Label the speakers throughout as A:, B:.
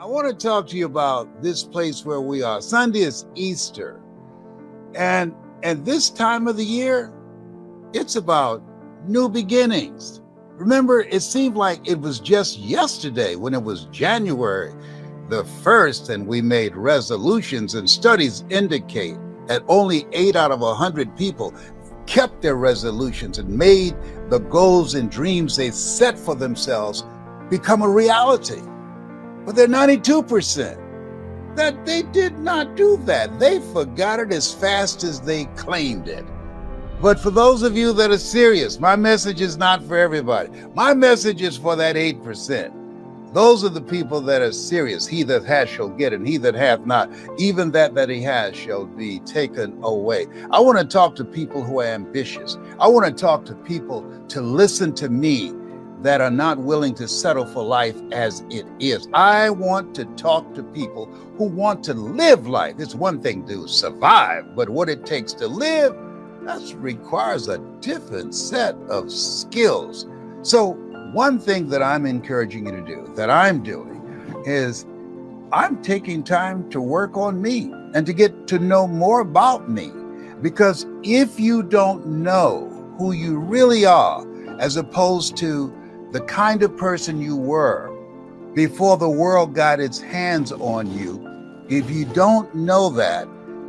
A: I want to talk to you about this place where we are. Sunday is Easter. And this time of the year, it's about new beginnings. Remember, it seemed like it was just yesterday when it was January the 1st and we made resolutions, and studies indicate that only 8 out of 100 people kept their resolutions and made the goals and dreams they set for themselves become a reality. But they're 92% that they did not do that. They forgot it as fast as they claimed it. But for those of you that are serious, my message is not for everybody. My message is for that 8%. Those are the people that are serious. He that hath shall get, and he that hath not, even that he has shall be taken away. I want to talk to people who are ambitious. I want to talk to people to listen to me that are not willing to settle for life as it is. I want to talk to people who want to live life. It's one thing to survive, but what it takes to live, that requires a different set of skills. So one thing that I'm encouraging you to do, that I'm doing, is I'm taking time to work on me and to get to know more about me. Because if you don't know who you really are, as opposed to the kind of person you were before the world got its hands on you, if you don't know that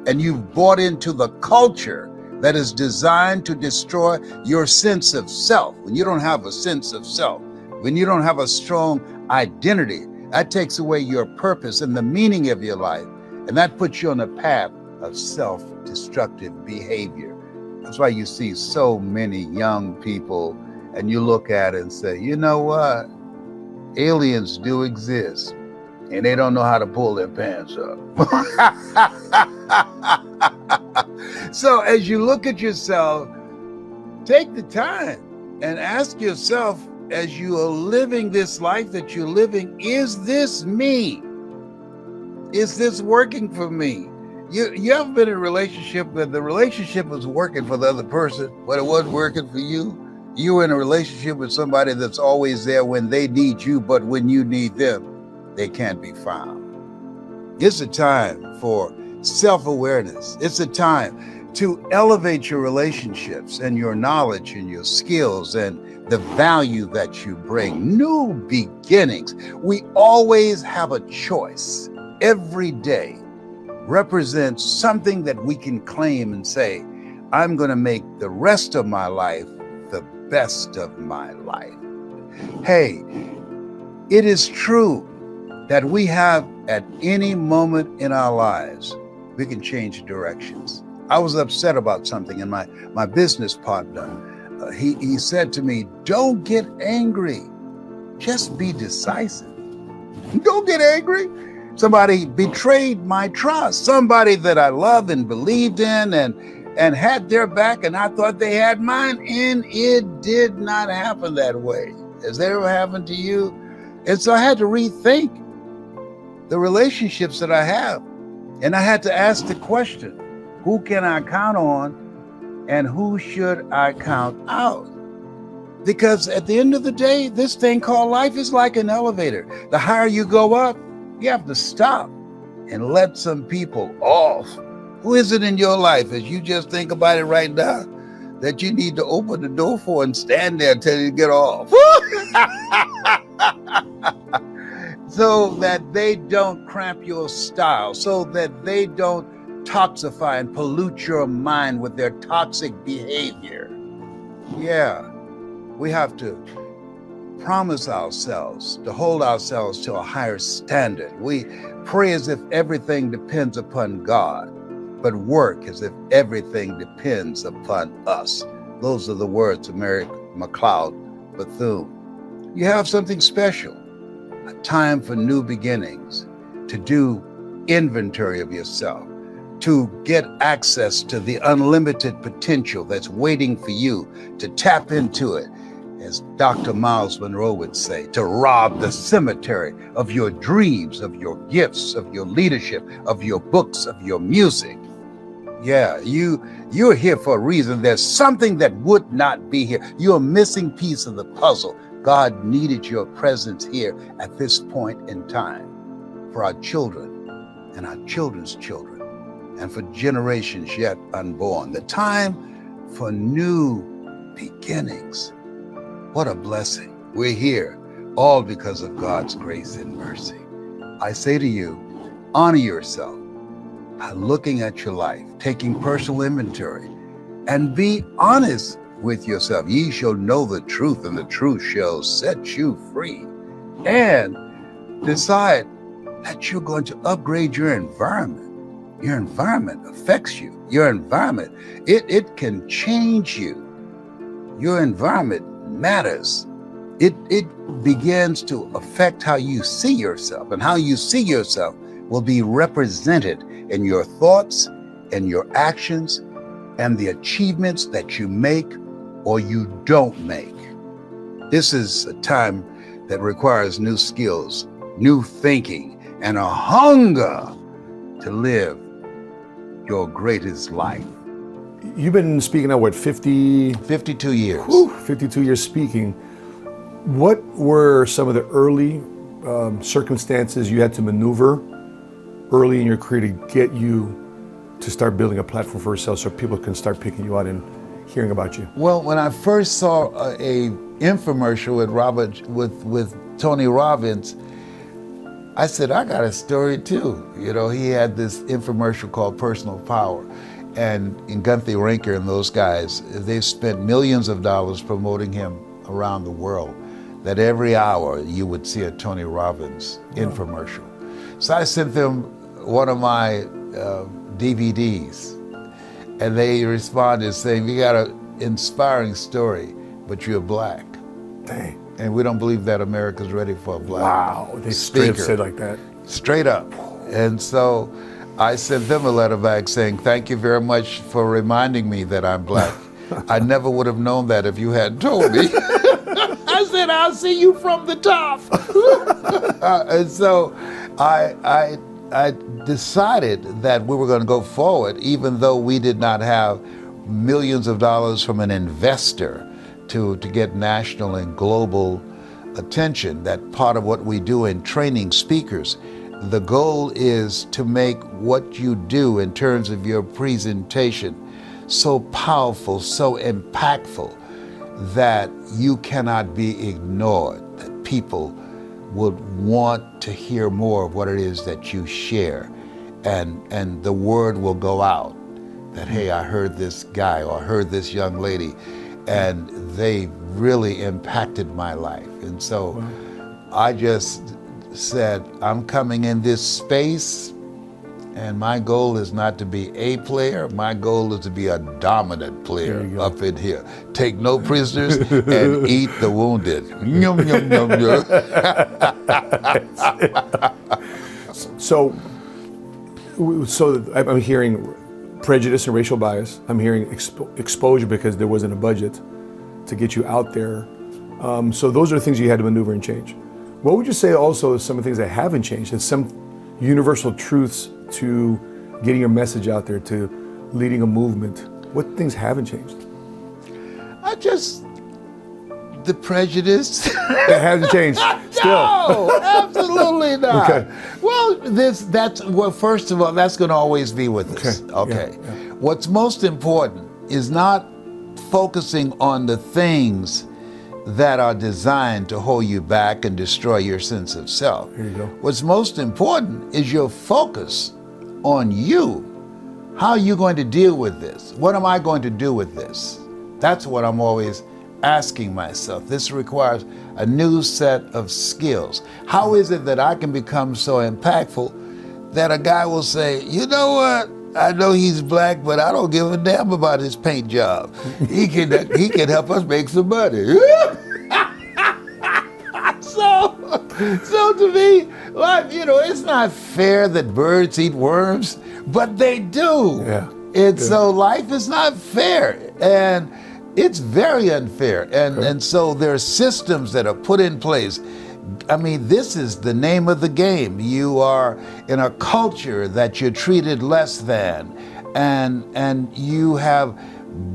A: and you've bought into the culture that is designed to destroy your sense of self, when you don't have a sense of self, when you don't have a strong identity, that takes away your purpose and the meaning of your life, and that puts you on a path of self-destructive behavior. That's why you see so many young people and you look at it and say, you know what? Aliens do exist, and they don't know how to pull their pants up. So as you look at yourself, take the time and ask yourself, as you are living this life that you're living, is this me? Is this working for me? You ever been in a relationship where the relationship was working for the other person, but it wasn't working for you? You were in a relationship with somebody that's always there when they need you, but when you need them, they can't be found. It's a time for self-awareness. It's a time to elevate your relationships and your knowledge and your skills and the value that you bring. New beginnings. We always have a choice. Every day represents something that we can claim and say, I'm going to make the rest of my life the best of my life. Hey, it is true that we have at any moment in our lives, we can change directions. I was upset about something, and my business partner, he said to me, don't get angry, just be decisive. Don't get angry. Somebody betrayed my trust, somebody that I loved and believed in and had their back, and I thought they had mine, and it did not happen that way. Has that ever happened to you? And so I had to rethink the relationships that I have. And I had to ask the question, who can I count on and who should I count out? Because at the end of the day, this thing called life is like an elevator. The higher you go up, you have to stop and let some people off. Who is it in your life, as you just think about it right now, that you need to open the door for and stand there until you get off? So that they don't cramp your style, so that they don't toxify and pollute your mind with their toxic behavior. Yeah, we have to promise ourselves to hold ourselves to a higher standard. We pray as if everything depends upon God, but work as if everything depends upon us. Those are the words of Mary McLeod Bethune. You have something special, a time for new beginnings, to do inventory of yourself, to get access to the unlimited potential that's waiting for you to tap into it. As Dr. Miles Monroe would say, to rob the cemetery of your dreams, of your gifts, of your leadership, of your books, of your music. Yeah, you're here for a reason. There's something that would not be here. You're a missing piece of the puzzle. God needed your presence here at this point in time. for our children and our children's children, and for generations yet unborn. The time for new beginnings. What a blessing. We're here, all because of God's grace and mercy. I say to you, honor yourself by looking at your life, taking personal inventory, and be honest with yourself. Ye shall know the truth, and the truth shall set you free. And decide that you're going to upgrade your environment. Your environment affects you. Your environment, it can change you. Your environment matters. It begins to affect how you see yourself, and how you see yourself will be represented in your thoughts and your actions and the achievements that you make or you don't make. This is a time that requires new skills, new thinking, and a hunger to live your greatest life.
B: You've been speaking now, what,
A: 52 years.
B: 52 years speaking. What were some of the early circumstances you had to maneuver early in your career to get you to start building a platform for yourself so people can start picking you out and hearing about you?
A: Well, when I first saw a infomercial with Tony Robbins, I said, I got a story too. You know, he had this infomercial called Personal Power. And Gunther Rinker and those guys, they've spent millions of dollars promoting him around the world, that every hour you would see a Tony Robbins infomercial. So I sent them one of my DVDs, and they responded saying, you got an inspiring story, but you're black.
B: Dang.
A: And we don't believe that America's ready for a black
B: Wow, they straight up
A: speaker.
B: said like that.
A: Straight up. And so I sent them a letter back saying, thank you very much for reminding me that I'm black. I never would have known that if you hadn't told me. I said, I'll see you from the top. And so I decided that we were going to go forward, even though we did not have millions of dollars from an investor to get national and global attention. That part of what we do in training speakers, the goal is to make what you do in terms of your presentation so powerful, so impactful, that you cannot be ignored, that people would want to hear more of what it is that you share. And the word will go out that, hey, I heard this guy or I heard this young lady, and they really impacted my life. And so I just said, I'm coming in this space, and my goal is not to be a player. My goal is to be a dominant player up in here. Take no prisoners and eat the wounded. Yum, yum, yum, yum.
B: So I'm hearing prejudice and racial bias. I'm hearing exposure because there wasn't a budget to get you out there. So those are the things you had to maneuver and change. What would you say also is some of the things that haven't changed, and some universal truths to getting your message out there, to leading a movement? What things haven't changed?
A: The prejudice.
B: That hasn't changed still?
A: No, absolutely not.
B: Okay.
A: Well, first of all, that's going to always be with us. Okay.
B: Yeah.
A: What's most important is not focusing on the things that are designed to hold you back and destroy your sense of self.
B: Here you go.
A: What's most important is your focus on you. How are you going to deal with this? What am I going to do with this? That's what I'm always asking myself. This requires a new set of skills. How is it that I can become so impactful that a guy will say, you know what? I know he's black, but I don't give a damn about his paint job. He can help us make some money. So to me, life, it's not fair that birds eat worms, but they do.
B: Yeah.
A: So life is not fair, and it's very unfair. And so there are systems that are put in place. I mean, this is the name of the game. You are in a culture that you're treated less than, and you have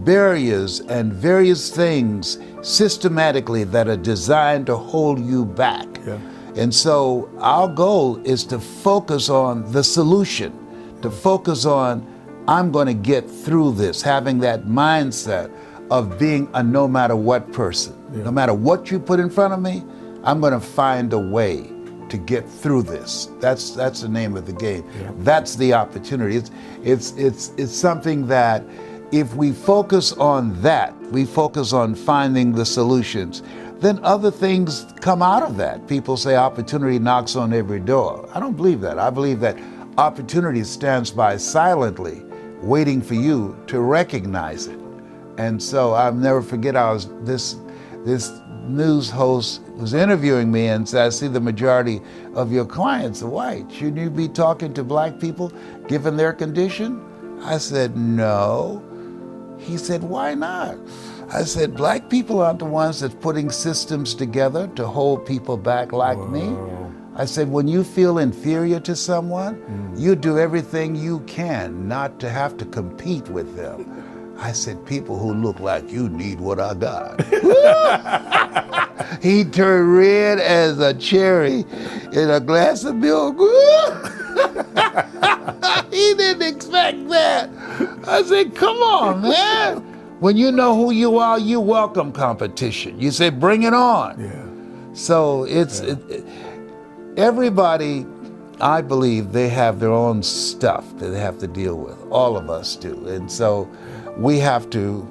A: barriers and various things systematically that are designed to hold you back.
B: Yeah.
A: And so our goal is to focus on the solution, to focus on, I'm going to get through this, having that mindset of being a no matter what person. No matter what you put in front of me, I'm going to find a way to get through this. That's the name of the game. That's the opportunity. It's something that if we focus on that, we focus on finding the solutions, then other things come out of that. People say opportunity knocks on every door. I don't believe that. I believe that opportunity stands by silently, waiting for you to recognize it. And so I'll never forget, this news host was interviewing me and said, I see the majority of your clients are white. Shouldn't you be talking to black people given their condition? I said, no. He said, why not? I said, black people aren't the ones that's putting systems together to hold people back like me. I said, when you feel inferior to someone, you do everything you can not to have to compete with them. I said, people who look like you need what I got. He turned red as a cherry in a glass of milk. He didn't expect that. I said, come on, man. When you know who you are, you welcome competition. You say, bring it on. So everybody, I believe, they have their own stuff that they have to deal with. All of us do. And so we have to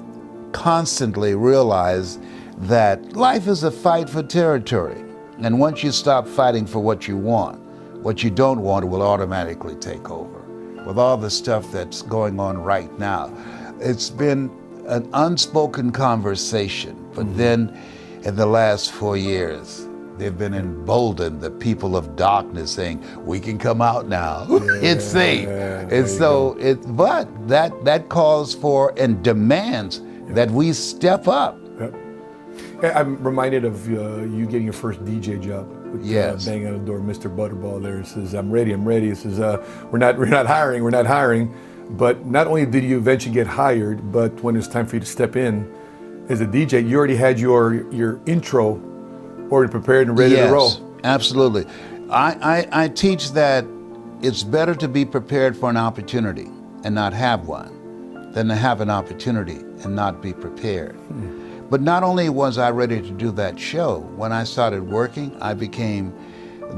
A: constantly realize that life is a fight for territory. And once you stop fighting for what you want, what you don't want will automatically take over. With all the stuff that's going on right now, it's been an unspoken conversation, but then in the last 4 years, they've been emboldened, the people of darkness, saying, we can come out now, it's safe. And so, but that calls for and demands that we step up.
B: I'm reminded of you getting your first DJ job. With, banging on the door, Mr. Butterball there. He says, I'm ready. He says, we're not hiring. But not only did you eventually get hired, but when it's time for you to step in as a DJ, you already had your intro already prepared and ready to roll.
A: Yes, absolutely. I teach that it's better to be prepared for an opportunity and not have one than to have an opportunity and not be prepared. But not only was I ready to do that show, when I started working, I became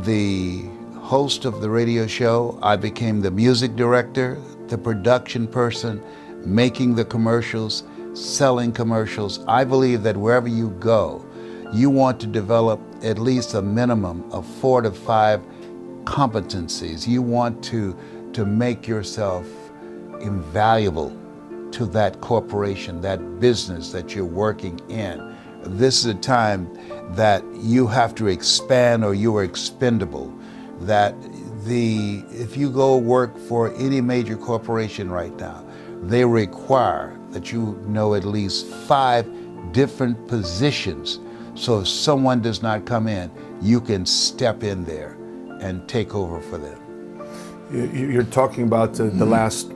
A: the host of the radio show. I became the music director, the production person, making the commercials, selling commercials. I believe that wherever you go, you want to develop at least a minimum of 4 to 5 competencies. You want to make yourself invaluable to that corporation, that business that you're working in. This is a time that you have to expand or you are expendable. That if you go work for any major corporation right now, they require that you know at least 5 different positions. So if someone does not come in, you can step in there and take over for them.
B: You're talking about the last,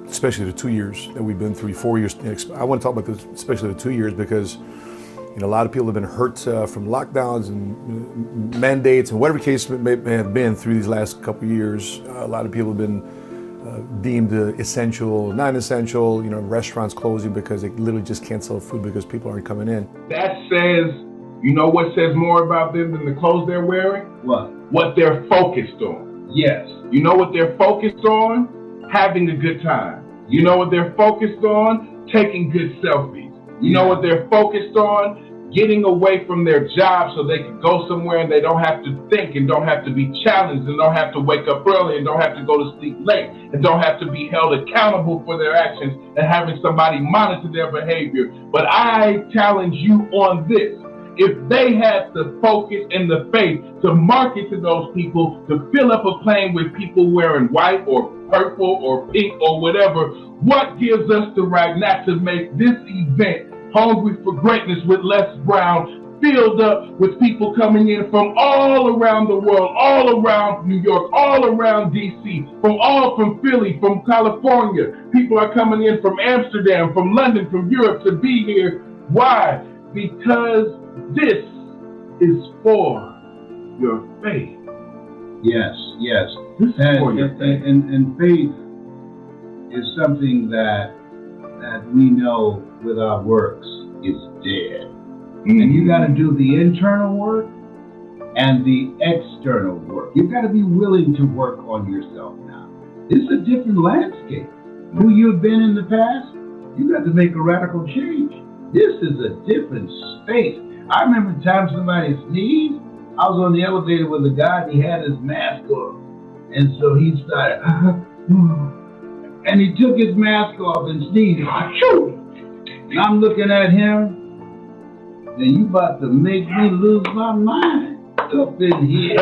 B: especially the 2 years that we've been through, 4 years. I want to talk about this, especially the 2 years, because a lot of people have been hurt from lockdowns and mandates and whatever case may have been through these last couple of years. A lot of people have been deemed essential, non-essential, restaurants closing because they literally just can't sell food because people aren't coming in.
C: That says, you know what says more about them than the clothes they're wearing? What? What they're focused on. Yes. You know what they're focused on? Having a good time. You know what they're focused on? Taking good selfies. You know what they're focused on? Getting away from their job so they can go somewhere and they don't have to think and don't have to be challenged and don't have to wake up early and don't have to go to sleep late and don't have to be held accountable for their actions and having somebody monitor their behavior. But I challenge you on this. If they had the focus and the faith to market to those people, to fill up a plane with people wearing white or purple or pink or whatever, what gives us the right not to make this event Hungry for Greatness with Les Brown filled up with people coming in from all around the world, all around New York, all around DC, from Philly, from California. People are coming in from Amsterdam, from London, from Europe to be here. Why? Because this is for your faith.
D: Yes, yes.
C: This is for your faith.
D: And faith is something that we know with our works is dead. And you got to do the internal work and the external work. You've got to be willing to work on yourself now. It's a different landscape. Who you've been in the past, you got to make a radical change. This is a different space. I remember the time somebody sneezed. I was on the elevator with a guy and he had his mask on. And so he started, and he took his mask off and sneezed. And I'm looking at him, and you about to make me lose my mind. Up in here.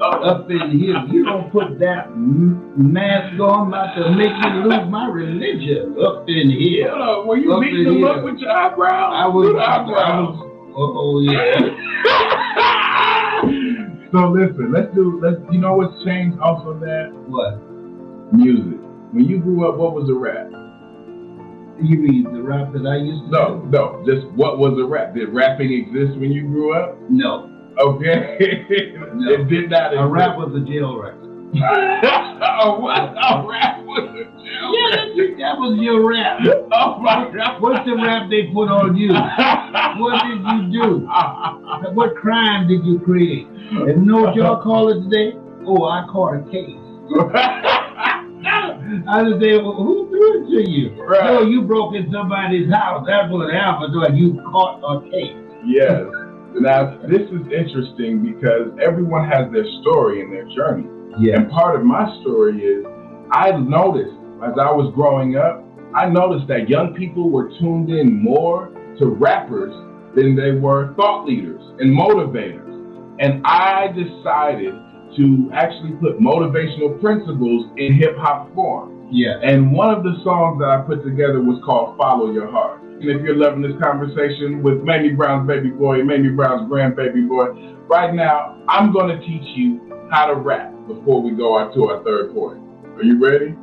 D: Up in here. You don't put that mask on, about to make me lose my religion. Up in here.
C: Were you beating him up with your eyebrows?
D: I was, oh yeah.
C: So listen, you know what's changed also, that?
D: What?
C: Music. When you grew up, what was a rap?
D: You mean the rap that I used to do?
C: No, just what was a rap? Did rapping exist when you grew up?
D: No.
C: Okay.
D: No.
C: It did not exist.
D: A rap was a jail record.
C: What? A rap was a jail record?
D: That was your rap.
C: Oh my God.
D: What's the rap they put on you? What did you do? What crime did you create? And you know what y'all call it today? Oh, I caught a case. I just say, well, who threw it to you?
C: Right.
D: No, you broke in somebody's house. That's what happened. Like you caught a case.
C: Yes. Now, this is interesting because everyone has their story and their journey.
D: Yeah.
C: And part of my story is I noticed as I was growing up, I noticed that young people were tuned in more to rappers than they were thought leaders and motivators. And I decided to actually put motivational principles in hip hop form.
D: Yeah.
C: And one of the songs that I put together was called Follow Your Heart. And if you're loving this conversation with Mamie Brown's baby boy and Mamie Brown's grandbaby boy, right now, I'm going to teach you how to rap before we go on to our third point. Are you ready?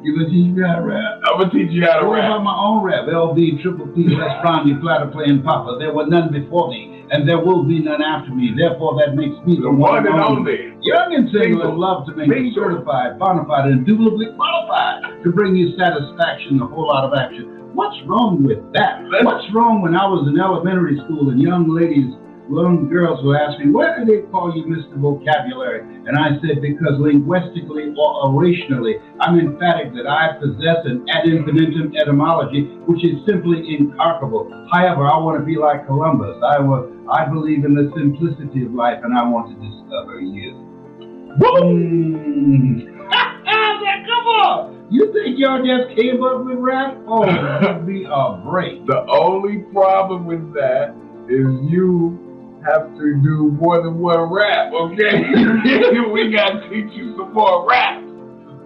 D: You gonna teach me how to rap?
C: I'm going to teach you how to
D: What
C: rap.
D: about my own rap? LB, Triple P, Les Brown, Platter playing Papa. There were none before me, and there will be none after me. Therefore, that makes me
C: The one and only.
D: Young and single
C: Bingo.
D: and love to make you
C: Bingo.
D: certified, bona fide, and indubitably qualified to bring you satisfaction, a whole lot of action. What's wrong with that? What's wrong when I was in elementary school and young ladies, young girls would ask me, why do they call you Mr. Vocabulary? And I said, because linguistically or orationally, I'm emphatic that I possess an ad infinitum etymology, which is simply incalculable. However, I want to be like Columbus. I believe in the simplicity of life, and I want to discover you. Come on! You think y'all just came up with rap? Oh, that'd be a break.
C: The only problem with that is you have to do more than one rap, okay? We got to teach you some more rap.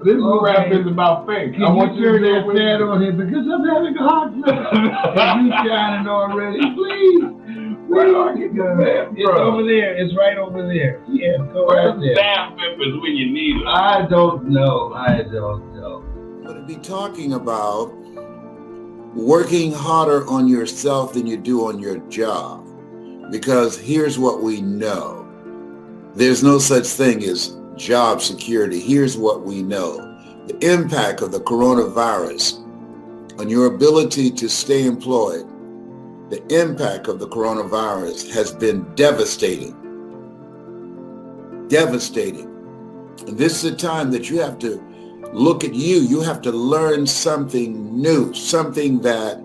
C: This rap is about faith.
D: Can you turn that fan on here because I'm having a hot time. You shining already, please.
C: Where are you, man?
D: It's over there. It's right over there. Yeah, go right there.
C: Staff members when you need them.
D: I don't know.
A: I'm going to be talking about working harder on yourself than you do on your job. Because here's what we know. There's no such thing as job security. Here's what we know. The impact of the coronavirus on your ability to stay employed, the impact of the coronavirus has been devastating. Devastating. And this is a time that you have to look at you. You have to learn something new, something that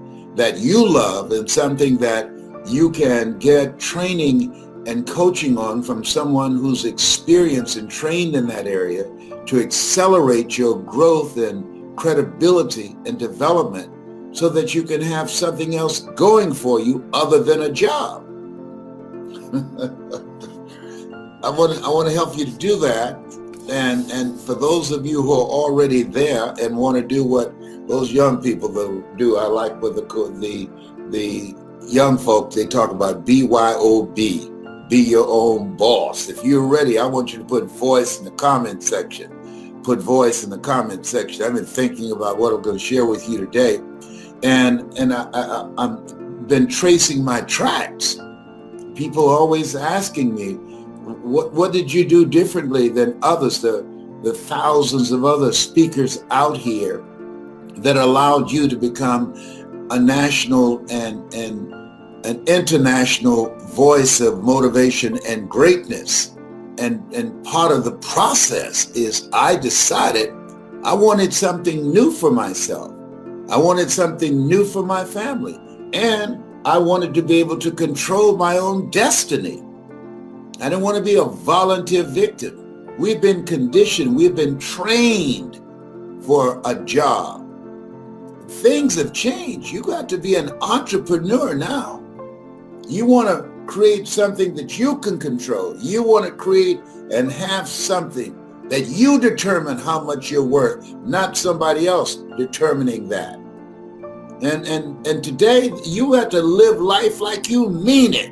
A: you love, and something that you can get training and coaching on from someone who's experienced and trained in that area to accelerate your growth and credibility and development so that you can have something else going for you other than a job. I want to help you to do that. And for those of you who are already there and want to do what those young people do, I like what the young folk, they talk about BYOB, be your own boss. If you're ready, I want you to put voice in the comment section. Put voice in the comment section. I've been thinking about what I'm going to share with you today. And I've been tracing my tracks. People are always asking me, What did you do differently than others, the thousands of other speakers out here that allowed you to become a national and an international voice of motivation and greatness? And part of the process is I decided I wanted something new for myself. I wanted something new for my family. And I wanted to be able to control my own destiny. I didn't want to be a volunteer victim. We've been conditioned, we've been trained for a job. Things have changed. You got to be an entrepreneur now. You want to create something that you can control. You want to create and have something that you determine how much you're worth, not somebody else determining that. And today you have to live life like you mean it.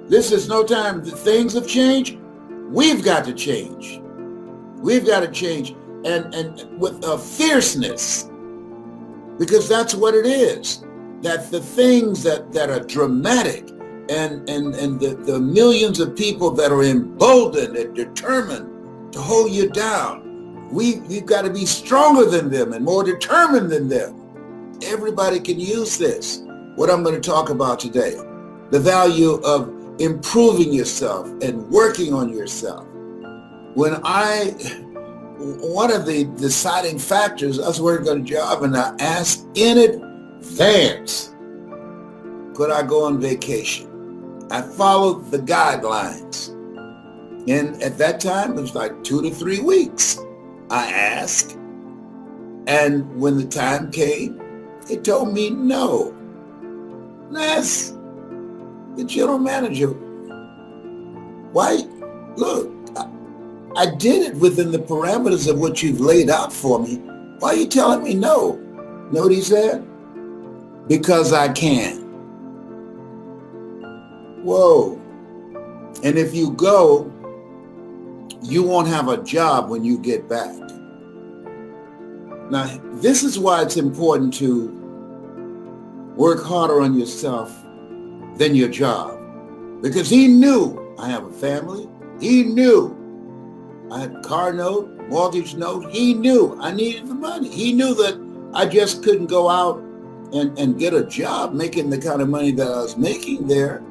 A: This is no time that things have changed. We've got to change. We've got to change and with a fierceness, because that's what it is. That the things that are dramatic and the millions of people that are emboldened and determined to hold you down, we've got to be stronger than them and more determined than them. Everybody can use this. What I'm going to talk about today, the value of improving yourself and working on yourself. One of the deciding factors, I was working on a job and I asked in advance, could I go on vacation? I followed the guidelines. And at that time, it was like 2 to 3 weeks. I asked, and when the time came, it told me no. That's the general manager. Why? Look, I did it within the parameters of what you've laid out for me. Why are you telling me no? Know what he said? Because I can. Whoa. And if you go, you won't have a job when you get back. Now, this is why it's important to work harder on yourself than your job. Because he knew I have a family. He knew I had a car note, mortgage note. He knew I needed the money. He knew that I just couldn't go out and get a job making the kind of money that I was making there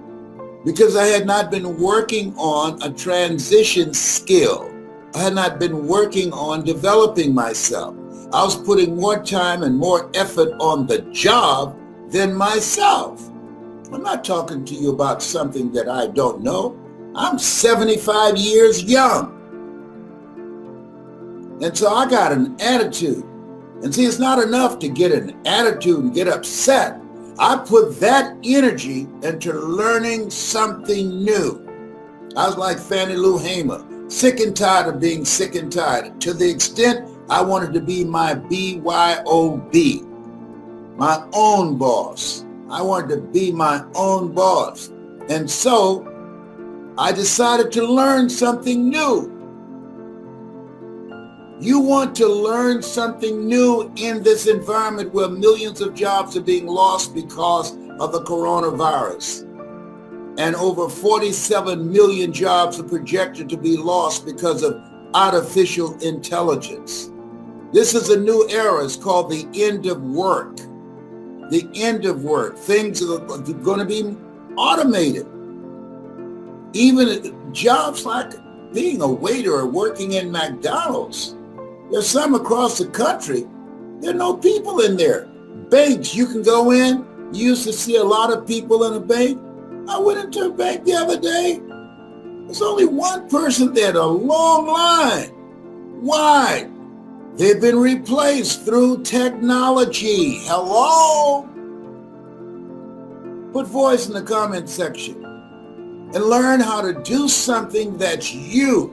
A: because I had not been working on a transition skill. I had not been working on developing myself. I was putting more time and more effort on the job than myself. I'm not talking to you about something that I don't know. I'm 75 years young. And so I got an attitude. And see, it's not enough to get an attitude and get upset. I put that energy into learning something new. I was like Fannie Lou Hamer, sick and tired of being sick and tired, to the extent I wanted to be my BYOB, my own boss. I wanted to be my own boss. And so I decided to learn something new. You want to learn something new in this environment where millions of jobs are being lost because of the coronavirus. And over 47 million jobs are projected to be lost because of artificial intelligence. This is a new era. It's called the end of work. The end of work. Things are going to be automated. Even jobs like being a waiter or working in McDonald's. There's some across the country. There are no people in there. Banks, you can go in. You used to see a lot of people in a bank. I went into a bank the other day. There's only one person there, a long line. Why? They've been replaced through technology. Hello? Put voice in the comment section and learn how to do something that's you.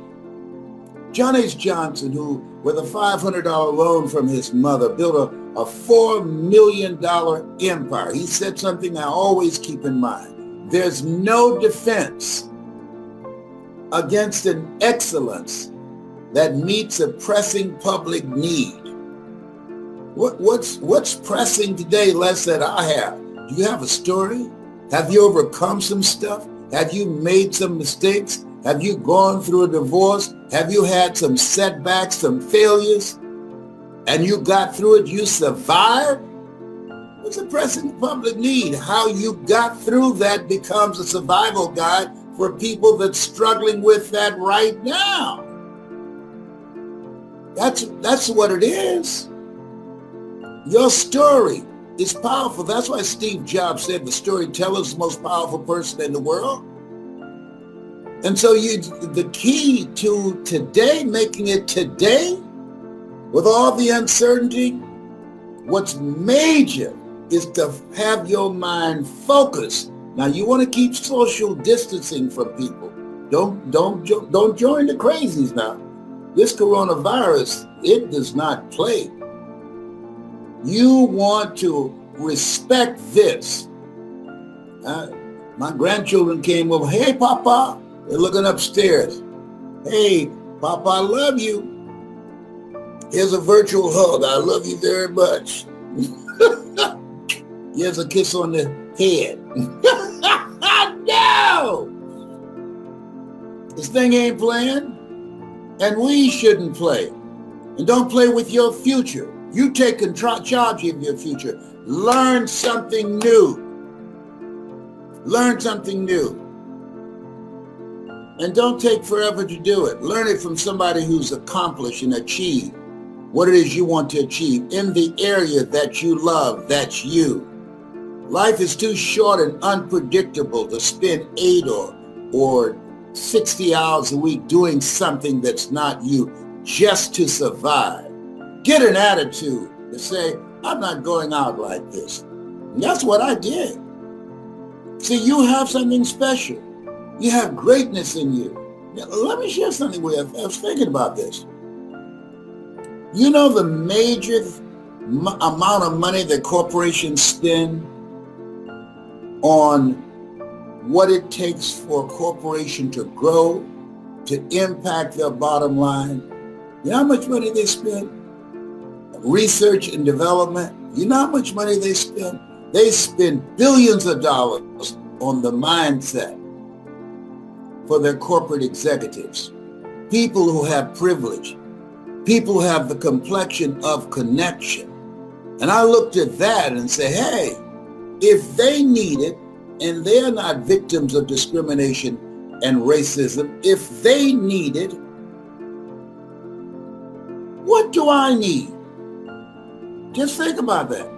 A: John H. Johnson, who with a $500 loan from his mother, built a $4 million empire. He said something I always keep in mind. There's no defense against an excellence that meets a pressing public need. What's pressing today less that I have? Do you have a story? Have you overcome some stuff? Have you made some mistakes? Have you gone through a divorce? Have you had some setbacks, some failures, and you got through it, you survived? It's a pressing public need. How you got through that becomes a survival guide for people that's struggling with that right now. That's what it is. Your story is powerful. That's why Steve Jobs said the storyteller is the most powerful person in the world. And so the key to today, making it today, with all the uncertainty, what's major is to have your mind focused. Now you want to keep social distancing from people. Don't join the crazies now. This coronavirus, it does not play. You want to respect this. My grandchildren came over. Hey, Papa. They're looking upstairs. Hey, Papa, I love you. Here's a virtual hug. I love you very much. Here's a kiss on the head. No! This thing ain't playing. And we shouldn't play. And don't play with your future. You take charge of your future. Learn something new. Learn something new. And don't take forever to do it. Learn it from somebody who's accomplished and achieved what it is you want to achieve in the area that you love. That's you. Life is too short and unpredictable to spend 8 or 60 hours a week doing something that's not you just to survive. Get an attitude to say, I'm not going out like this. And that's what I did. See, you have something special. You have greatness in you. Now, let me share something with you. I was thinking about this. You know the major amount of money that corporations spend on what it takes for a corporation to grow, to impact their bottom line? You know how much money they spend? Research and development. You know how much money they spend? They spend billions of dollars on the mindset for their corporate executives. People who have privilege. People who have the complexion of connection. And I looked at that and said, hey, if they need it, and they're not victims of discrimination and racism, if they need it, what do I need? Just think about that.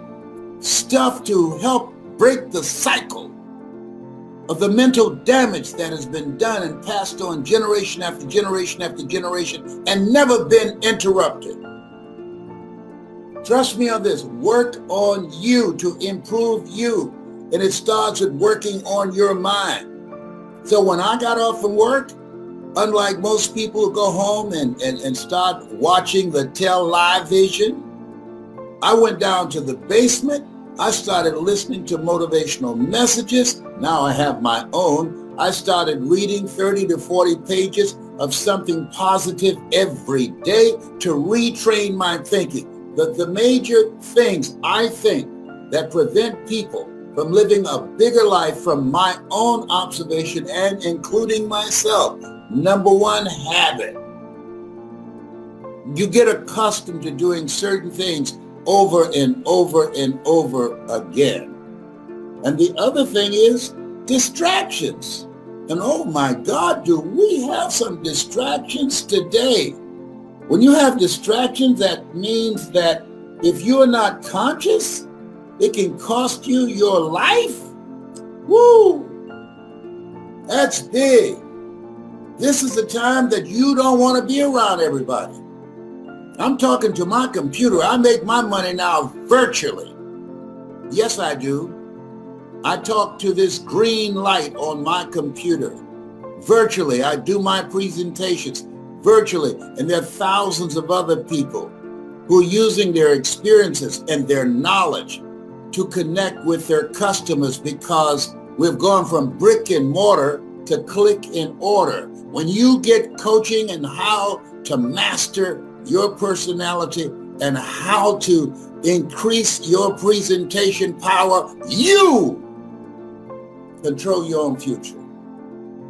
A: Stuff to help break the cycle of the mental damage that has been done and passed on generation after generation after generation and never been interrupted. Trust me on this. Work on you to improve you. And it starts with working on your mind. So when I got off from work, unlike most people who go home and start watching the television, I went down to the basement. I started listening to motivational messages. Now I have my own. I started reading 30 to 40 pages of something positive every day to retrain my thinking. The major things I think that prevent people from living a bigger life from my own observation and including myself. Number one, habit. You get accustomed to doing certain things over and over and over again. And the other thing is distractions. And oh my God, do we have some distractions today? When you have distractions, that means that if you are not conscious, it can cost you your life. Woo! That's big. This is the time that you don't want to be around everybody. I'm talking to my computer. I make my money now virtually. Yes, I do. I talk to this green light on my computer. Virtually, I do my presentations virtually. And there are thousands of other people who are using their experiences and their knowledge to connect with their customers, because we've gone from brick and mortar to click and order. When you get coaching and how to master your personality and how to increase your presentation power, you control your own future.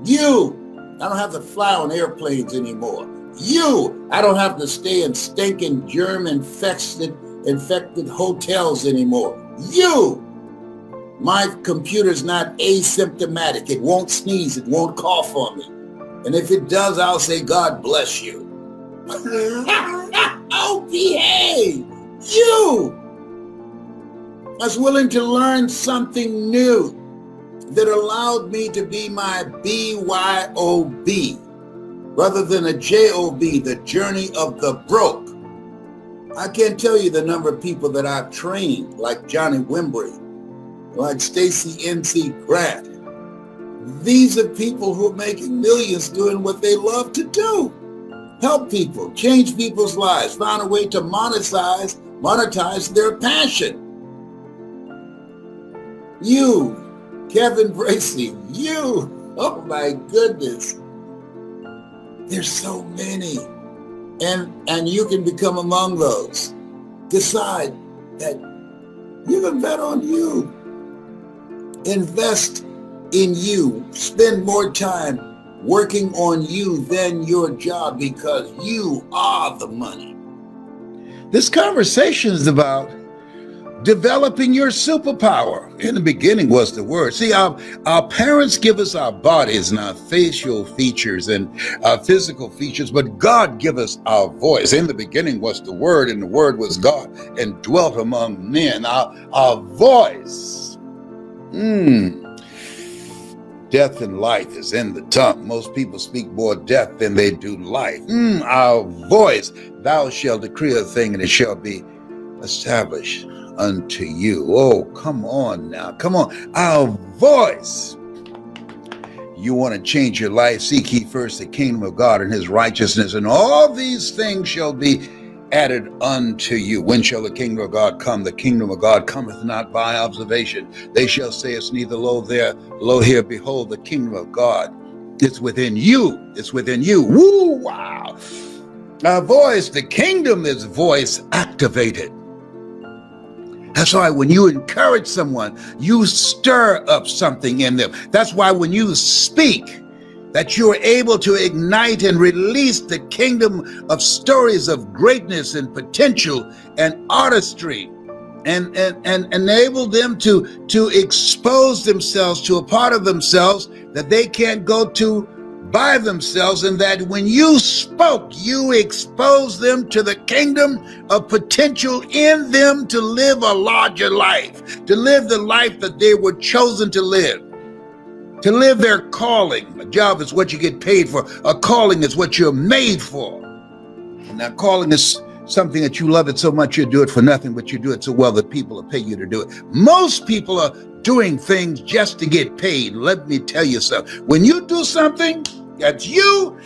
A: You I don't have to fly on airplanes anymore. You, I don't have to stay in stinking germ-infected hotels anymore. You, my computer's not asymptomatic. It won't sneeze. It won't cough on me. And if it does, I'll say, God bless you. Oh, behave. You, was willing to learn something new that allowed me to be my BYOB rather than a JOB, the journey of the broke. I can't tell you the number of people that I've trained, like Johnny Wimbrey, like Stacey NC Grant. These are people who are making millions doing what they love to do. Help people, change people's lives, found a way to monetize their passion. You, Kevin Bracey, you, oh my goodness. There's so many. And you can become among those. Decide that you can bet on you. Invest in you. Spend more time working on you than your job because you are the money. This conversation is about developing your superpower. In the beginning was the word. See, our parents give us our bodies and our facial features and our physical features, but God give us our voice. In the beginning was the word, and the word was God and dwelt among men. Our voice. Death and life is in the tongue. Most people speak more death than they do life. Our voice. Thou shalt decree a thing and it shall be established unto you. Oh, come on now. Come on. Our voice. You want to change your life. Seek ye first the kingdom of God and his righteousness, and all these things shall be added unto you. When shall the kingdom of God come? The kingdom of God cometh not by observation. They shall say it's neither lo there, lo here. Behold, the kingdom of God. It's within you. It's within you. Woo, wow. Our voice, the kingdom is voice activated. That's why when you encourage someone, you stir up something in them. That's why when you speak, that you're able to ignite and release the kingdom of stories of greatness and potential and artistry and enable them to expose themselves to a part of themselves that they can't go to by themselves, and that when you spoke, you exposed them to the kingdom of potential in them to live a larger life, to live the life that they were chosen to live their calling. A job is what you get paid for. A calling is what you're made for. Now, calling is something that you love it so much you do it for nothing, but you do it so well that people will pay you to do it. Most people are doing things just to get paid. Let me tell you something. When you do something that's you,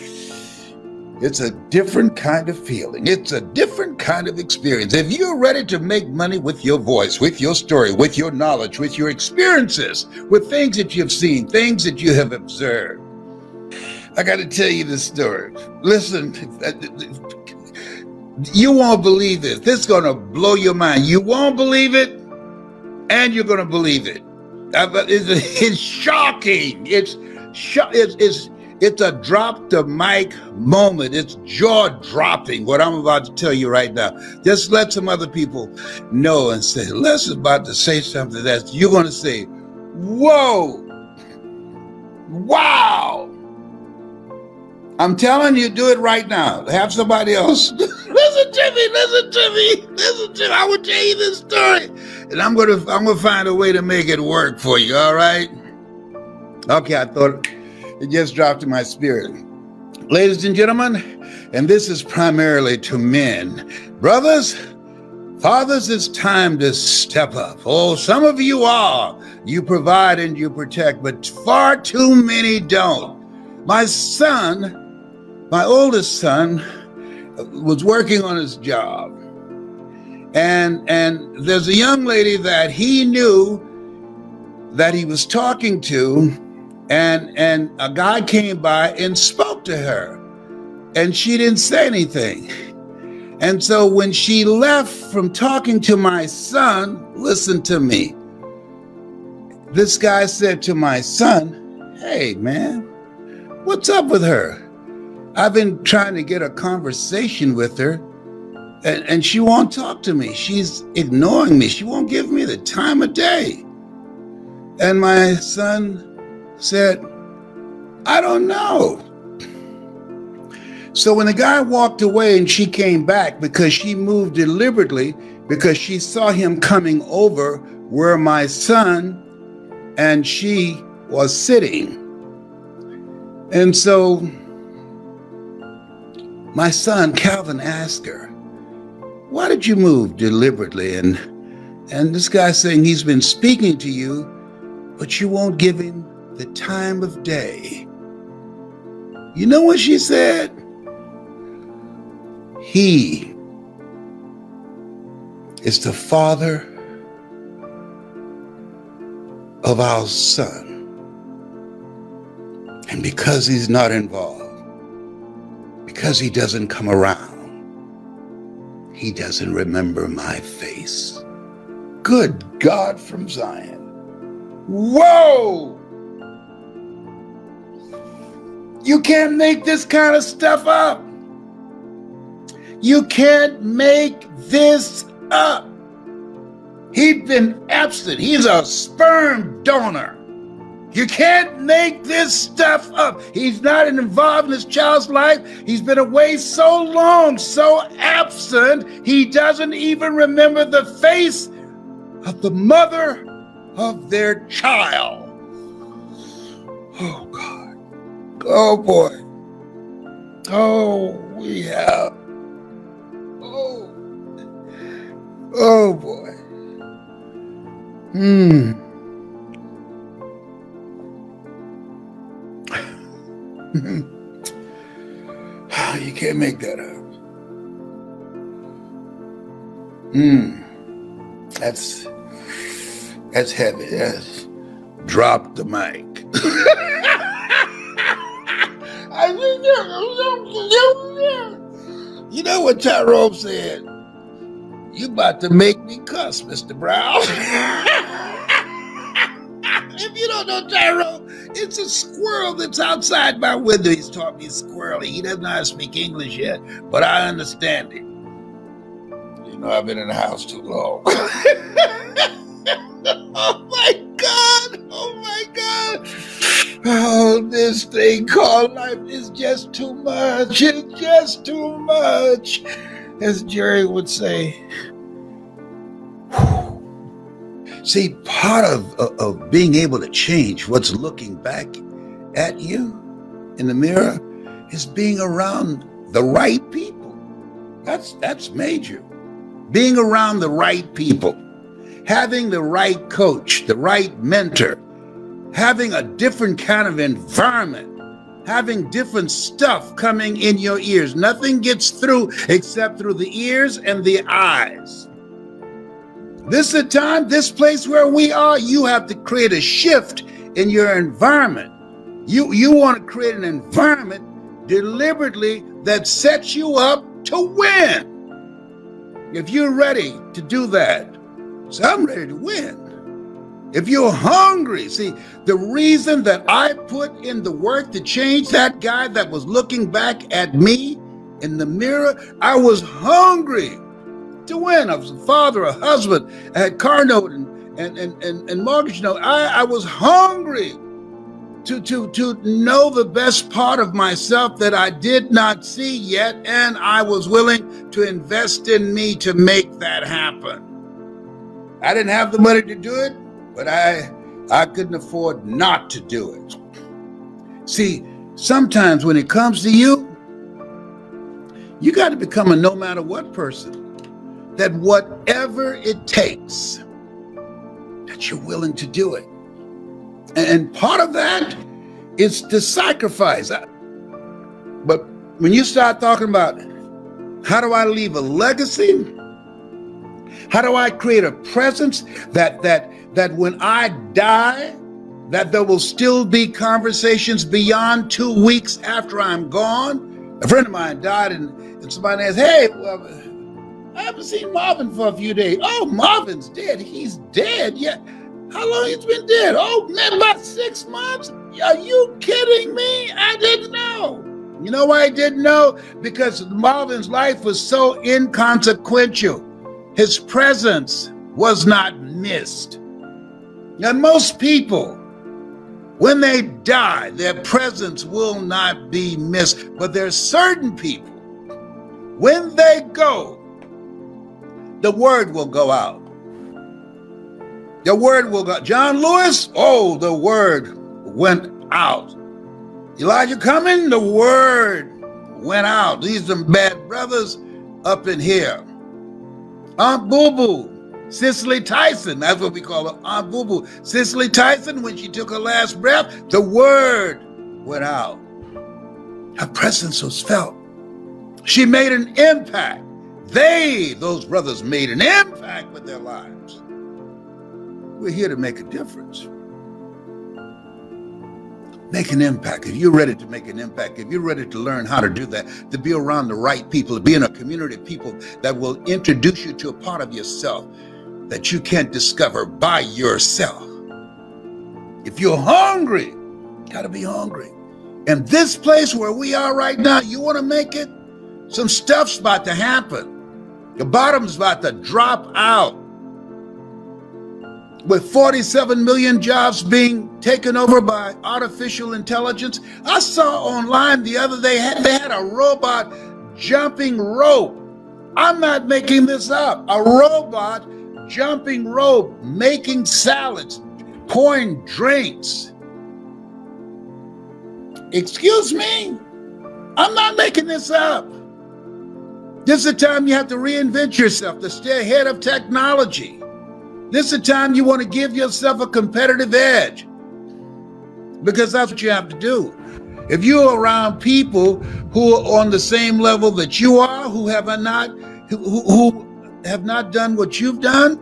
A: it's a different kind of feeling. It's a different kind of experience. If you're ready to make money with your voice, with your story, with your knowledge, with your experiences, with things that you've seen, things that you have observed, I got to tell you this story. Listen, you won't believe this. This is going to blow your mind. You won't believe it, and you're going to believe it. It's shocking. It's a drop the mic moment. It's jaw dropping what I'm about to tell you right now. Just let some other people know and say, Les is about to say something that you're going to say, whoa, wow. I'm telling you, do it right now. Have somebody else. Listen to me. I will tell you this story. And I'm gonna find a way to make it work for you, all right? Okay, I thought it just dropped in my spirit. Ladies and gentlemen, and this is primarily to men. Brothers, fathers, it's time to step up. Oh, some of you are. You provide and you protect, but far too many don't. My son, my oldest son, was working on his job. And there's a young lady that he knew that he was talking to, and a guy came by and spoke to her, and she didn't say anything. And so when she left from talking to my son, listen to me. This guy said to my son, hey man, What's up with her? I've been trying to get a conversation with her, and she won't talk to me. She's ignoring me. She won't give me the time of day. And my son said, I don't know. So when the guy walked away and she came back, because she moved deliberately, because she saw him coming over where my son and she was sitting. And so my son, Calvin, asked her, why did you move deliberately? And this guy's saying he's been speaking to you, but you won't give him the time of day. You know what she said? He is the father of our son. And because he's not involved, because he doesn't come around, he doesn't remember my face. Good God from Zion. Whoa! You can't make this kind of stuff up. You can't make this up. He'd been absent. He's a sperm donor. You can't make this stuff up. He's not involved in his child's life. He's been away so long, so absent, he doesn't even remember the face of the mother of their child. Oh, God. Oh, boy. Oh, we have. Oh, boy. You can't make that up. That's heavy. That's drop the mic. You know what Tyrone said? You about to make me cuss, Mr. Brown. If you don't know Tyrone, it's a squirrel that's outside my window. He's taught me squirrely. He doesn't know how to speak English yet, but I understand it. You know, I've been in the house too long. Oh my God! Oh my God! Oh, this thing called life is just too much. It's just too much. As Jerry would say. See, part of being able to change what's looking back at you in the mirror is being around the right people. That's major. Being around the right people, having the right coach, the right mentor, having a different kind of environment, having different stuff coming in your ears. Nothing gets through except through the ears and the eyes. This is the time, this place where we are, you have to create a shift in your environment. You want to create an environment deliberately that sets you up to win. If you're ready to do that, so I'm ready to win. If you're hungry, see, the reason that I put in the work to change that guy that was looking back at me in the mirror, I was hungry to win. I was a father, a husband, I had car note and mortgage note. I was hungry to know the best part of myself that I did not see yet, and I was willing to invest in me to make that happen. I didn't have the money to do it, but I couldn't afford not to do it. See, sometimes when it comes to you, you got to become a no matter what person. That whatever it takes, that you're willing to do it. And part of that is the sacrifice. But when you start talking about how do I leave a legacy? How do I create a presence that when I die, that there will still be conversations beyond 2 weeks after I'm gone? A friend of mine died and somebody asked, hey, well, I haven't seen Marvin for a few days. Oh, Marvin's dead. He's dead. Yeah. How long he's been dead? Oh, man, about 6 months. Are you kidding me? I didn't know. You know why I didn't know? Because Marvin's life was so inconsequential. His presence was not missed. Now, most people, when they die, their presence will not be missed. But there's certain people, when they go, the word will go out. The word will go. John Lewis, oh, the word went out. Elijah Cumming, the word went out. These are bad brothers up in here. Aunt Boo Boo, Cicely Tyson, that's what we call her, Aunt Boo Boo. Cicely Tyson, when she took her last breath, the word went out. Her presence was felt. She made an impact. Those brothers made an impact with their lives. We're here to make a difference. Make an impact. If you're ready to make an impact, if you're ready to learn how to do that, to be around the right people, to be in a community of people that will introduce you to a part of yourself that you can't discover by yourself. If you're hungry, you gotta be hungry. And this place where we are right now, you wanna make it? Some stuff's about to happen. The bottom's about to drop out. With 47 million jobs being taken over by artificial intelligence. I saw online the other day, they had a robot jumping rope. I'm not making this up. A robot jumping rope, making salads, pouring drinks. Excuse me? I'm not making this up. This is the time you have to reinvent yourself, to stay ahead of technology. This is the time you want to give yourself a competitive edge, because that's what you have to do. If you're around people who are on the same level that you are, who have not done what you've done,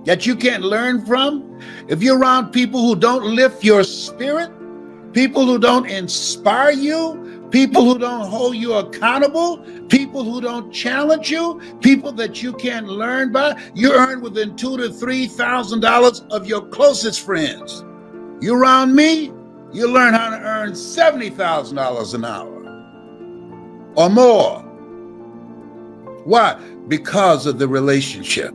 A: that you can't learn from, if you're around people who don't lift your spirit, people who don't inspire you, people who don't hold you accountable, people who don't challenge you, people that you can't learn by, you earn within $2,000 to $3,000 of your closest friends. You around me, you learn how to earn $70,000 an hour or more. Why? Because of the relationship.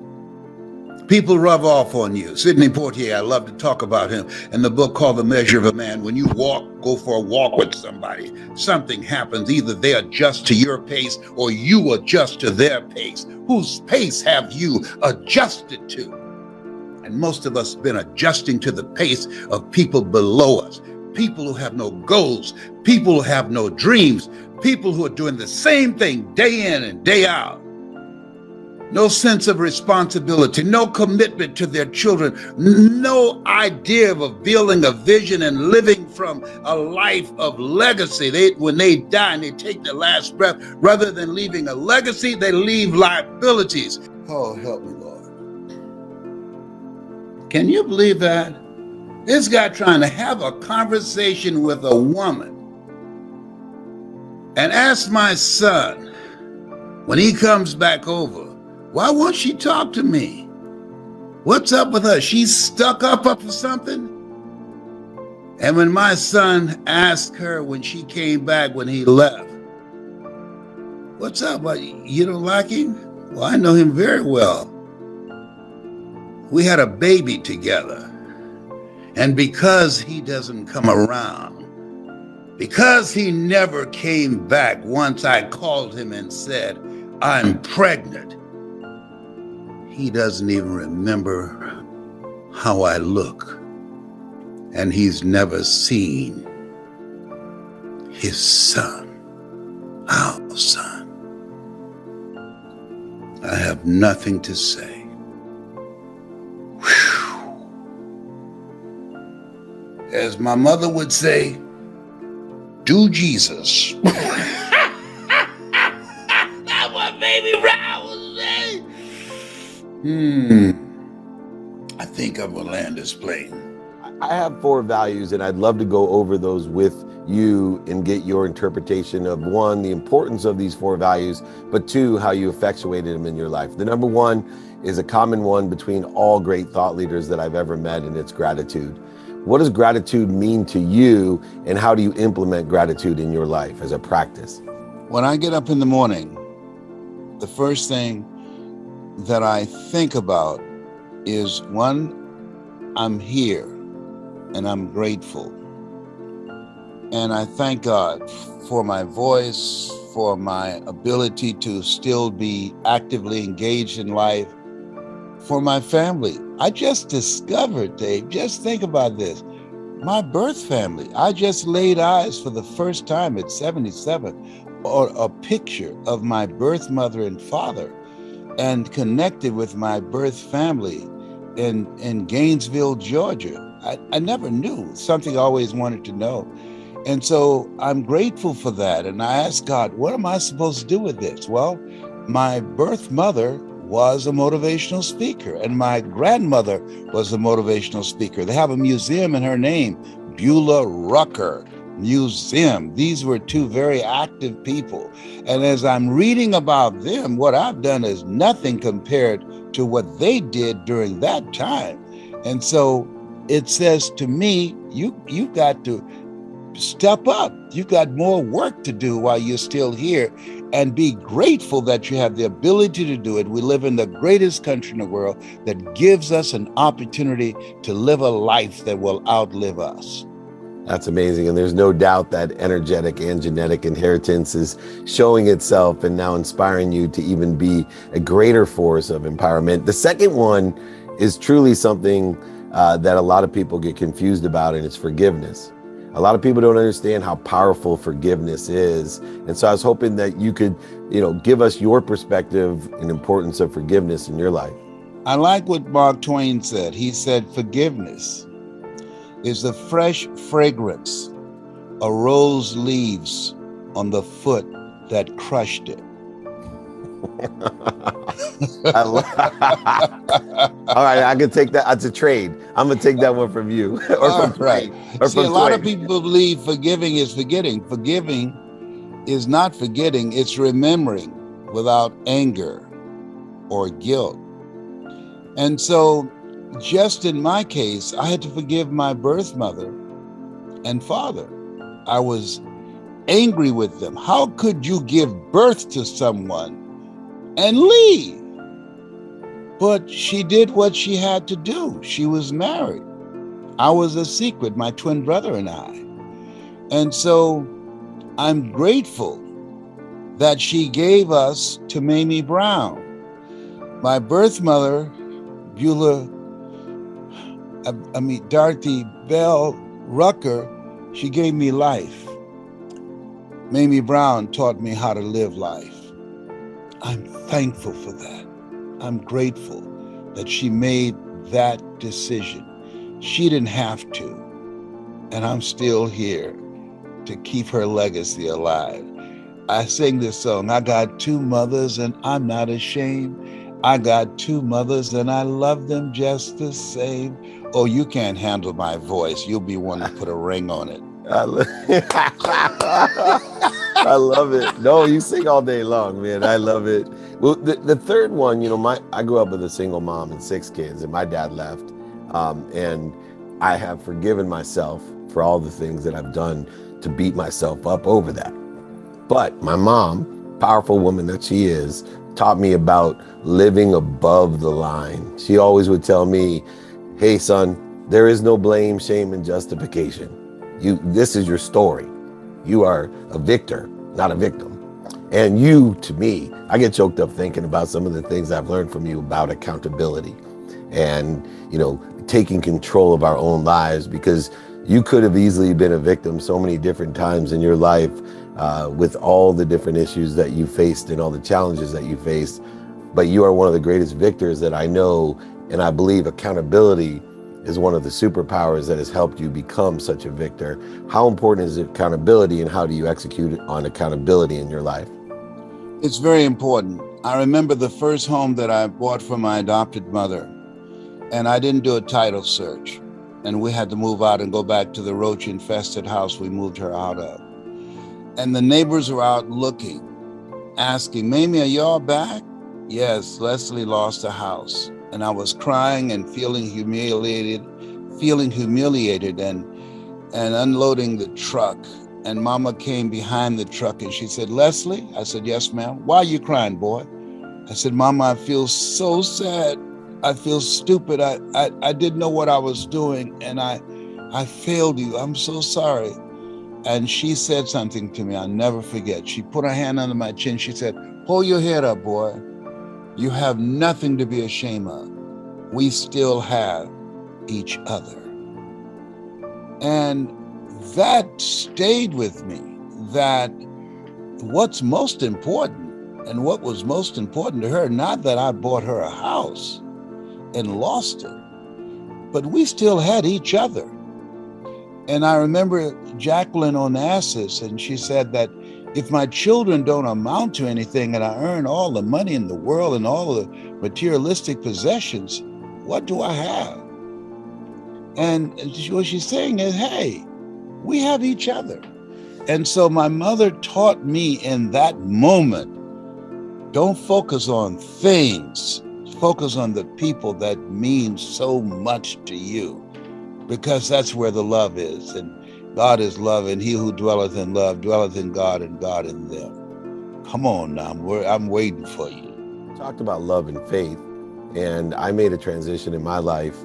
A: People rub off on you. Sidney Poitier, I love to talk about him in the book called The Measure of a Man. When you go for a walk with somebody, something happens. Either they adjust to your pace or you adjust to their pace. Whose pace have you adjusted to? And most of us have been adjusting to the pace of people below us. People who have no goals, people who have no dreams, people who are doing the same thing day in and day out. No sense of responsibility, no commitment to their children, no idea of building a vision and living from a life of legacy. When they die and they take their last breath, rather than leaving a legacy, they leave liabilities. Oh, help me, Lord. Can you believe that? This guy trying to have a conversation with a woman and ask my son, when he comes back over, why won't she talk to me? What's up with her? She's stuck up for something? And when my son asked her when she came back, when he left, what's up? You don't like him? Well, I know him very well. We had a baby together. And because he doesn't come around, because he never came back once I called him and said, I'm pregnant, he doesn't even remember how I look. And he's never seen his son, our son. I have nothing to say. Whew. As my mother would say, do Jesus. That's what Baby Brown would say. I think I'm gonna land this plane.
E: I have 4 values, and I'd love to go over those with you and get your interpretation of, 1, the importance of these 4 values, but 2, how you effectuated them in your life. The number 1 is a common one between all great thought leaders that I've ever met, and it's gratitude. What does gratitude mean to you, and how do you implement gratitude in your life as a practice?
A: When I get up in the morning, the first thing that I think about is, one, I'm here and I'm grateful. And I thank God for my voice, for my ability to still be actively engaged in life, for my family. I just discovered, Dave, just think about this, my birth family. I just laid eyes for the first time at 77 on a picture of my birth mother and father, and connected with my birth family in Gainesville, Georgia. I never knew, something I always wanted to know. And so I'm grateful for that. And I asked God, what am I supposed to do with this? Well, my birth mother was a motivational speaker, and my grandmother was a motivational speaker. They have a museum in her name, Beulah Rucker Museum. These were two very active people. And as I'm reading about them, what I've done is nothing compared to what they did during that time. And so it says to me, you've got to step up. You've got more work to do while you're still here, and be grateful that you have the ability to do it. We live in the greatest country in the world that gives us an opportunity to live a life that will outlive us.
E: That's amazing. And there's no doubt that energetic and genetic inheritance is showing itself and now inspiring you to even be a greater force of empowerment. The second one is truly something that a lot of people get confused about, and it's forgiveness. A lot of people don't understand how powerful forgiveness is. And so I was hoping that you could, give us your perspective and importance of forgiveness in your life.
A: I like what Mark Twain said. He said, forgiveness is the fresh fragrance a rose leaves on the foot that crushed it.
E: All right, I can take that. That's a trade. I'm gonna take that one from you. Or from
A: right.
E: Or
A: See,
E: from
A: a lot of
E: Twain.
A: people believe forgiving is forgetting. Forgiving is not forgetting, it's remembering without anger or guilt. And so, just in my case, I had to forgive my birth mother and father. I was angry with them. How could you give birth to someone and leave? But she did what she had to do. She was married. I was a secret, my twin brother and I. And so I'm grateful that she gave us to Mamie Brown. My birth mother, Dorothy Bell Rucker, she gave me life. Mamie Brown taught me how to live life. I'm thankful for that. I'm grateful that she made that decision. She didn't have to, and I'm still here to keep her legacy alive. I sing this song, I got two mothers and I'm not ashamed. I got two mothers and I love them just the same. Oh, you can't handle my voice. You'll be one to put a ring on it.
E: I love it. No, you sing all day long, man. I love it. Well, the third one, I grew up with a single mom and 6 kids, and my dad left. And I have forgiven myself for all the things that I've done to beat myself up over that. But my mom, powerful woman that she is, taught me about living above the line. She always would tell me, hey, son, there is no blame, shame, and justification. This is your story. You are a victor, not a victim. And you, to me, I get choked up thinking about some of the things I've learned from you about accountability and, taking control of our own lives, because you could have easily been a victim so many different times in your life with all the different issues that you faced and all the challenges that you faced. But you are one of the greatest victors that I know. And I believe accountability is one of the superpowers that has helped you become such a victor. How important is accountability, and how do you execute on accountability in your life?
A: It's very important. I remember the first home that I bought for my adopted mother, and I didn't do a title search. And we had to move out and go back to the roach-infested house we moved her out of. And the neighbors were out looking, asking, Mamie, are y'all back? Yes, Leslie lost a house. And I was crying and feeling humiliated, feeling humiliated and unloading the truck. And Mama came behind the truck and she said, "Leslie?" I said, "Yes, ma'am." "Why are you crying, boy?" I said, "Mama, I feel so sad. I feel stupid. I didn't know what I was doing and I failed you. I'm so sorry." And she said something to me I'll never forget. She put her hand under my chin. She said, "Hold your head up, boy. You have nothing to be ashamed of. We still have each other." And that stayed with me, that what's most important and what was most important to her, not that I bought her a house and lost it, but we still had each other. And I remember Jacqueline Onassis, and she said that if my children don't amount to anything and I earn all the money in the world and all the materialistic possessions, what do I have? And what she's saying is, hey, we have each other. And so my mother taught me in that moment, don't focus on things, focus on the people that mean so much to you, because that's where the love is. And God is love, and he who dwelleth in love dwelleth in God and God in them. Come on now, I'm waiting for you.
E: Talked about love and faith, and I made a transition in my life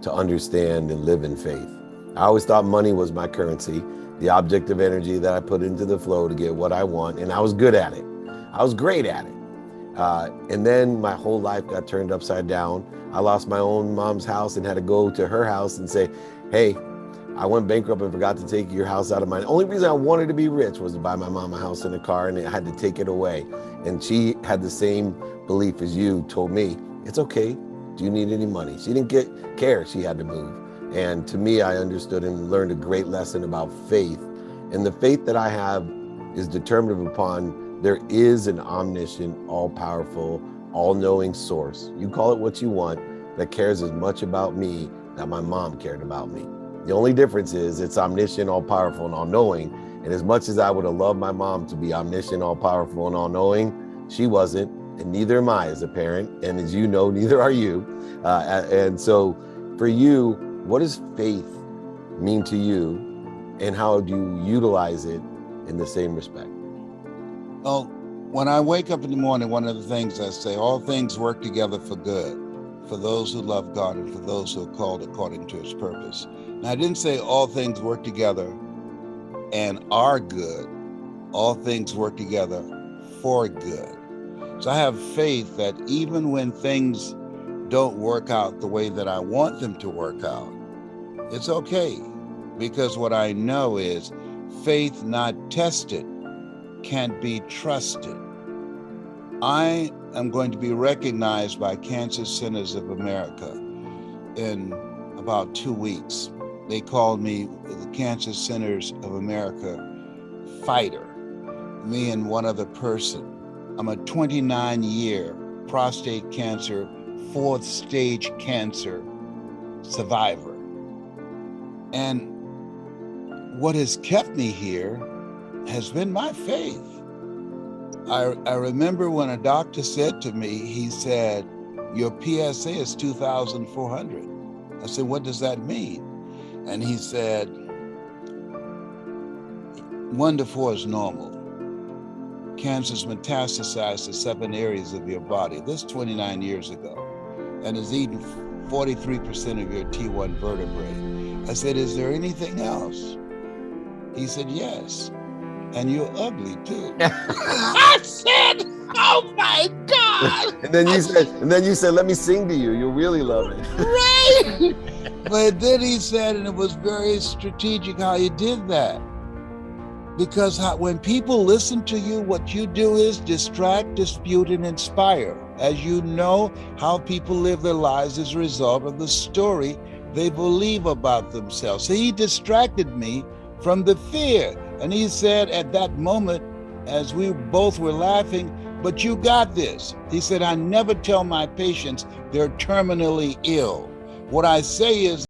E: to understand and live in faith. I always thought money was my currency, the object of energy that I put into the flow to get what I want, and I was good at it. I was great at it. And then my whole life got turned upside down. I lost my own mom's house and had to go to her house and say, "Hey, I went bankrupt and forgot to take your house out of mine." The only reason I wanted to be rich was to buy my mom a house and a car, and I had to take it away. And she had the same belief as you told me, "It's okay. Do you need any money?" She didn't care she had to move. And to me, I understood and learned a great lesson about faith. And the faith that I have is determined upon there is an omniscient, all-powerful, all-knowing source. You call it what you want, that cares as much about me that my mom cared about me. The only difference is it's omniscient, all-powerful, and all-knowing. And as much as I would have loved my mom to be omniscient, all-powerful, and all-knowing, she wasn't, and neither am I as a parent. And as you know, neither are you. And so for you, what does faith mean to you, and how do you utilize it in the same respect?
A: Well, when I wake up in the morning, one of the things I say, all things work together for good, for those who love God and for those who are called according to his purpose. Now, I didn't say all things work together and are good. All things work together for good. So I have faith that even when things don't work out the way that I want them to work out, it's okay. Because what I know is faith not tested can't be trusted. I am going to be recognized by Cancer Centers of America in about 2 weeks. They called me the Cancer Centers of America fighter, me and one other person. I'm a 29-year prostate cancer, 4th stage cancer survivor. And what has kept me here has been my faith. I remember when a doctor said to me, he said, "Your PSA is 2,400. I said, "What does that mean?" And he said, 1 to 4 is normal. Cancer's metastasized to 7 areas of your body. This 29 years ago, and has eaten 43% of your T1 vertebrae. I said, "Is there anything else?" He said, "Yes. And you're ugly too." I said, "Oh my God."
E: And then you said, "Let me sing to you. You'll really love it."
A: Right. But then he said, and it was very strategic how he did that. Because when people listen to you, what you do is distract, dispute, and inspire. As you know, how people live their lives is a result of the story they believe about themselves. So he distracted me from the fear. And he said at that moment, as we both were laughing, "But you got this." He said, "I never tell my patients they're terminally ill. What I say is